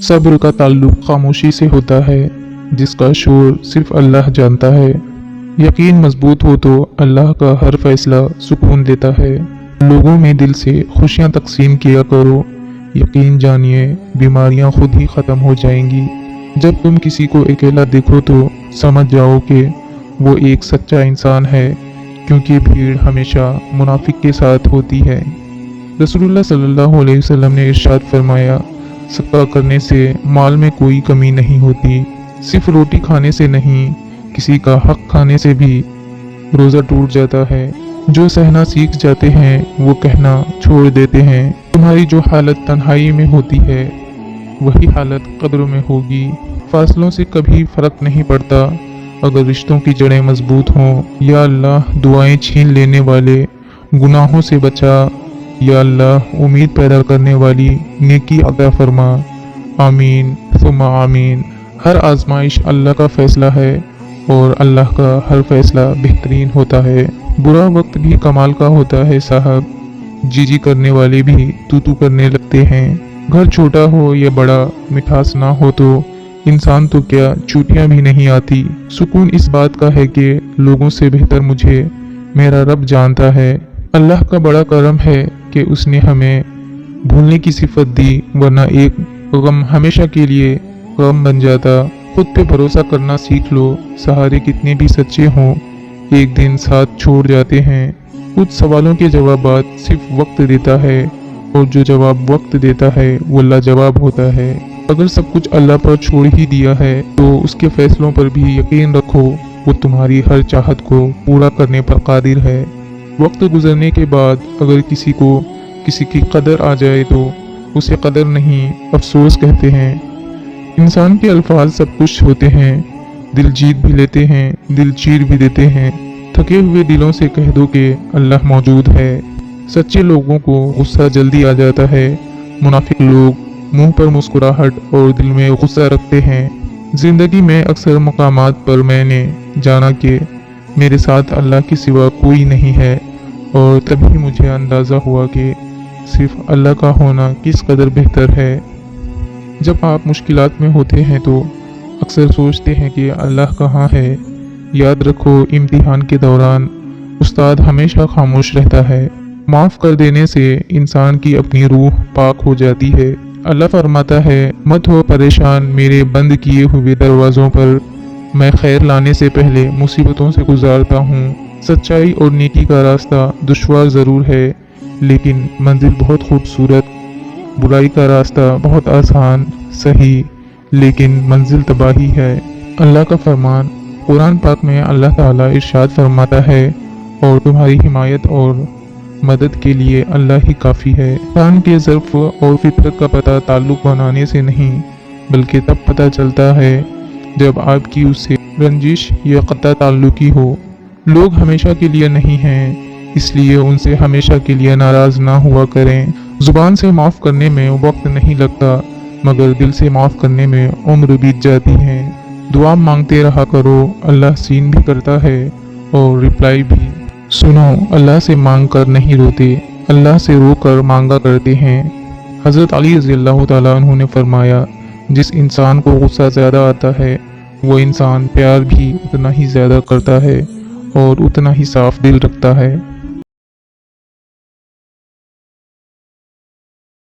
सब्र का ताल्लुक खामोशी से होता है, जिसका शोर सिर्फ अल्लाह जानता है। यकीन मजबूत हो तो अल्लाह का हर फैसला सुकून देता है। लोगों में दिल से खुशियां तकसीम किया करो, यकीन जानिए बीमारियां खुद ही ख़त्म हो जाएंगी। जब तुम किसी को अकेला देखो तो समझ जाओ कि वो एक सच्चा इंसान है, क्योंकि भीड़ हमेशा मुनाफिक के साथ होती है। रसूलुल्लाह सल्लल्लाहु अलैहि वसल्लम ने इरशाद फरमाया, सदका करने से माल में कोई कमी नहीं होती। सिर्फ रोटी खाने से नहीं, किसी का हक खाने से भी रोज़ा टूट जाता है। जो सहना सीख जाते हैं वो कहना छोड़ देते हैं। तुम्हारी जो हालत तन्हाई में होती है वही हालत कब्र में होगी। फासलों से कभी फ़र्क नहीं पड़ता अगर रिश्तों की जड़ें मजबूत हों। या अल्लाह दुआएं छीन लेने वाले गुनाहों से बचा। या अल्लाह उम्मीद पैदा करने वाली नेकी अता फरमा। आमीन सुम्मा आमीन। हर आजमाइश अल्लाह का फ़ैसला है और अल्लाह का हर फैसला बेहतरीन होता है। बुरा वक्त भी कमाल का होता है साहब, जी करने वाले भी तू करने लगते हैं। घर छोटा हो या बड़ा, मिठास ना हो तो इंसान तो क्या चूटियाँ भी नहीं आती। सुकून इस बात का है कि लोगों से बेहतर मुझे मेरा रब जानता है। अल्लाह का बड़ा करम है कि उसने हमें भूलने की सिफत दी, वरना एक गम हमेशा के लिए गम बन जाता। खुद पे भरोसा करना सीख लो। सहारे कितने भी सच्चे हों, एक दिन साथ छोड़ जाते हैं। कुछ सवालों के जवाबात सिर्फ वक्त देता है, और जो जवाब वक्त देता है वो लाजवाब होता है। अगर सब कुछ अल्लाह पर छोड़ ही दिया है तो उसके फैसलों पर भी यकीन रखो, वो तुम्हारी हर चाहत को पूरा करने पर कादिर है। वक्त गुजरने के बाद अगर किसी को किसी की कदर आ जाए तो उसे कदर नहीं, अफसोस कहते हैं। इंसान के अल्फाज सब कुछ होते हैं, दिल जीत भी लेते हैं, दिल चीर भी देते हैं। थके हुए दिलों से कह दो कि अल्लाह मौजूद है। सच्चे लोगों को गुस्सा जल्दी आ जाता है, मुनाफिक लोग मुंह पर मुस्कुराहट और दिल में गुस्सा रखते हैं। ज़िंदगी में अक्सर मकामात पर मैंने जाना कि मेरे साथ अल्लाह के सिवा कोई नहीं है, और तभी मुझे अंदाज़ा हुआ कि सिर्फ अल्लाह का होना किस कदर बेहतर है। जब आप मुश्किलात में होते हैं तो अक्सर सोचते हैं कि अल्लाह कहाँ है। याद रखो, इम्तिहान के दौरान उस्ताद हमेशा खामोश रहता है। माफ़ कर देने से इंसान की अपनी रूह पाक हो जाती है। अल्लाह फरमाता है, मत हो परेशान मेरे बंद किए हुए दरवाज़ों पर, मैं खैर लाने से पहले मुसीबतों से गुजारता हूँ। सच्चाई और नेकी का रास्ता दुश्वार ज़रूर है, लेकिन मंजिल बहुत खूबसूरत। बुराई का रास्ता बहुत आसान, सही, लेकिन मंजिल तबाही है। अल्लाह का फरमान कुरान पाक में अल्लाह ताला इरशाद फरमाता है, और तुम्हारी हिमायत और मदद के लिए अल्लाह ही काफ़ी है। इंसान के ज़र्फ़ और फितरत का पता ताल्लुक़ बनाने से नहीं, बल्कि तब पता चलता है जब आपकी उससे रंजिश या क़त्ता ताल्लुक़ी हो। लोग हमेशा के लिए नहीं हैं, इसलिए उनसे हमेशा के लिए नाराज़ ना हुआ करें। ज़ुबान से माफ़ करने में वक्त नहीं लगता, मगर दिल से माफ़ करने में उम्र बीत जाती है। दुआ मांगते रहा करो, अल्लाह सीन भी करता है और रिप्लाई भी। सुनो, अल्लाह से मांग कर नहीं रोते, अल्लाह से रो कर मांगा करते हैं। हज़रत अली रज़ियल्लाहु ताला अन्हु ने फरमाया, जिस इंसान को गुस्सा ज़्यादा आता है वो इंसान प्यार भी उतना ही ज़्यादा करता है और उतना ही साफ दिल रखता है।